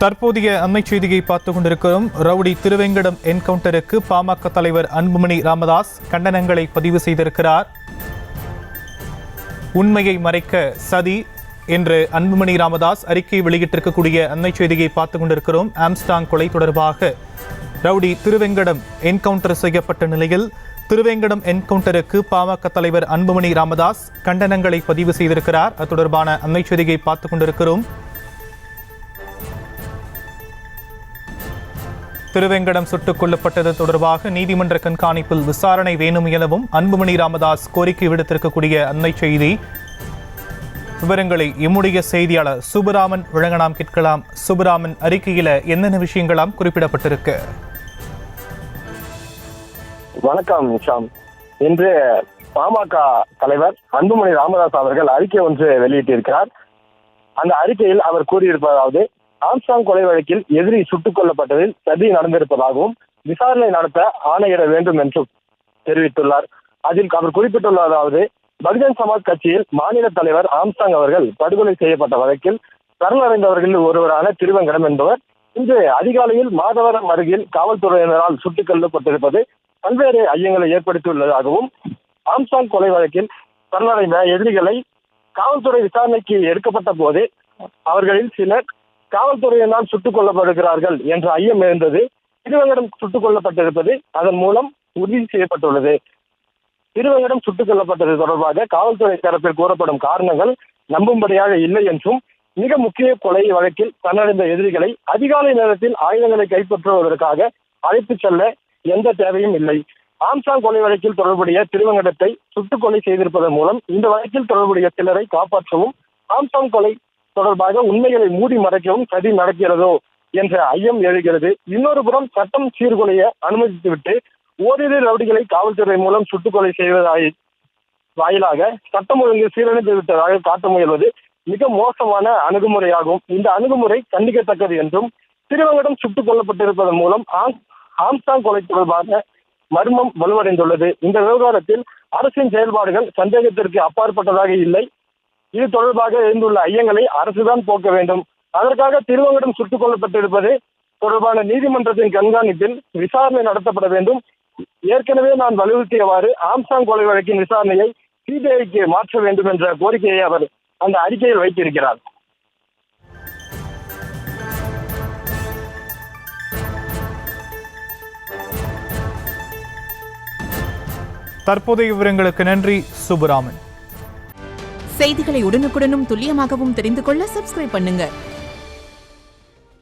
தற்போதைய அண்மை செய்தியை பார்த்துக் கொண்டிருக்கிறோம். ரவுடி திருவேங்கடம் என்கவுண்டருக்கு பாமக தலைவர் அன்புமணி ராமதாஸ் கண்டனங்களை பதிவு செய்திருக்கிறார். உண்மையை மறைக்க சதி என்று அன்புமணி ராமதாஸ் அறிக்கை வெளியிட்டிருக்கக்கூடிய அண்மை செய்தியை பார்த்துக் கொண்டிருக்கிறோம். ஆம்ஸ்டாங் கொலை தொடர்பாக ரவுடி திருவேங்கடம் என்கவுண்டர் செய்யப்பட்ட நிலையில் திருவேங்கடம் என்கவுண்டருக்கு பாமக தலைவர் அன்புமணி ராமதாஸ் கண்டனங்களை பதிவு செய்திருக்கிறார். அது தொடர்பான அண்மை செய்தியை பார்த்துக் கொண்டிருக்கிறோம். திருவேங்கடம் சுட்டுக் கொல்லப்பட்டது தொடர்பாக நீதிமன்ற கண்காணிப்பில் விசாரணை வேணும் எனவும் அன்புமணி ராமதாஸ் கோரிக்கை விடுத்திருக்கக்கூடிய அண்மை செய்தி. விவரங்களை எம்முடைய செய்தியாளர் சுபராமன் வழங்க நாம் கேட்கலாம். சுபராமன், அறிக்கையில என்னென்ன விஷயங்களாம் குறிப்பிடப்பட்டிருக்கு? வணக்கம் ஷாம். இன்று பாமக தலைவர் அன்புமணி ராமதாஸ் அவர்கள் அறிக்கை ஒன்று வெளியிட்டிருக்கிறார். அந்த அறிக்கையில் அவர் கூறியிருப்பதாவது, ஆம்ஸ்டாங் கொலை வழக்கில் எதிரி சுட்டுக் கொல்லப்பட்டதில் சதி நடந்திருப்பதாகவும் விசாரணை நடத்த ஆணையிட வேண்டும் என்றும் தெரிவித்துள்ளார். அதில் அவர் குறிப்பிட்டுள்ளதாவது, பகுஜன் சமாஜ் கட்சியில் மாநில தலைவர் ஆம்ஸ்டாங் அவர்கள் படுகொலை செய்யப்பட்ட வழக்கில் சரணடைந்தவர்களில் ஒருவரான திருவேங்கடம் என்பவர் இன்று அதிகாலையில் மாதவரம் அருகில் காவல்துறையினரால் சுட்டுக் கொல்லப்பட்டிருப்பது பல்வேறு ஐயங்களை ஏற்படுத்தியுள்ளதாகவும், ஆம்ஸ்டாங் கொலை வழக்கில் சரணடைந்த எதிரிகளை காவல்துறை விசாரணைக்கு எடுக்கப்பட்ட போது அவர்களில் சிலர் காவல்துறையினால் சுட்டுக் கொல்லப்படுகிறார்கள் என்ற ஐயம் இருந்தது. திருவேங்கடம் சுட்டுக் கொல்லப்பட்டிருப்பது அதன் மூலம் உறுதி செய்யப்பட்டுள்ளது. திருவேங்கடம் சுட்டுக் கொல்லப்பட்டது தொடர்பாக காவல்துறை தரப்பில் கூறப்படும் காரணங்கள் நம்பும்படியாக இல்லை என்றும், மிக முக்கிய கொலை வழக்கில் சரணடைந்த எதிரிகளை அதிகாலை நேரத்தில் ஆயுதங்களை கைப்பற்றுவதற்காக அழைத்துச் செல்ல எந்த தேவையும் இல்லை. ஆம்ஸ்டாங் கொலை வழக்கில் தொடர்புடைய திருவேங்கடத்தை சுட்டுக் கொலை செய்திருப்பதன் மூலம் இந்த வழக்கில் தொடர்புடைய சிலரை காப்பாற்றவும், ஆம்ஸ்டாங் கொலை தொடர்பாக உண்மைகளை மூடி மறைக்கவும் சதி நடக்கிறதோ என்ற ஐயம் எழுகிறது. இன்னொரு புறம் சட்டம் சீர்குலைய அனுமதித்துவிட்டு ஓரிரு ரவுடிகளை காவல்துறை மூலம் சுட்டுக்கொலை செய்வதாய் வாயிலாக சட்டம் ஒழுங்கு சீரழிந்து விட்டதாக காட்ட முயல்வது மிக மோசமான அணுகுமுறையாகும். இந்த அணுகுமுறை கண்டிக்கத்தக்கது என்றும், திருவேங்கடம் சுட்டுக் கொல்லப்பட்டிருப்பதன் மூலம் ஆம்ஸ்டாங் கொலை தொடர்பாக மர்மம் வலுவடைந்துள்ளது. இந்த விவகாரத்தில் அரசின் செயல்பாடுகள் சந்தேகத்திற்கு அப்பாற்பட்டதாக இல்லை. இது தொடர்பாக எழுந்துள்ள ஐயங்களை அரசுதான் போக்க வேண்டும். அதற்காக திருவேங்கடம் சுட்டுக் கொல்லப்பட்டிருப்பது தொடர்பான நீதிமன்றத்தின் கண்காணிப்பில் விசாரணை நடத்தப்பட வேண்டும். ஏற்கனவே நான் வலியுறுத்தியவாறு ஆம்ஸ்டாங் கொலை வழக்கின் விசாரணையை சிபிஐக்கு மாற்ற வேண்டும் என்ற கோரிக்கையை அவர் அந்த அறிக்கையில் வைத்திருக்கிறார். தற்போதைய விவரங்களுக்கு நன்றி சுபராமன். செய்திகளை உடனுக்குடனும் துல்லியமாகவும் தெரிந்து கொள்ள சப்ஸ்கிரைப் பண்ணுங்க.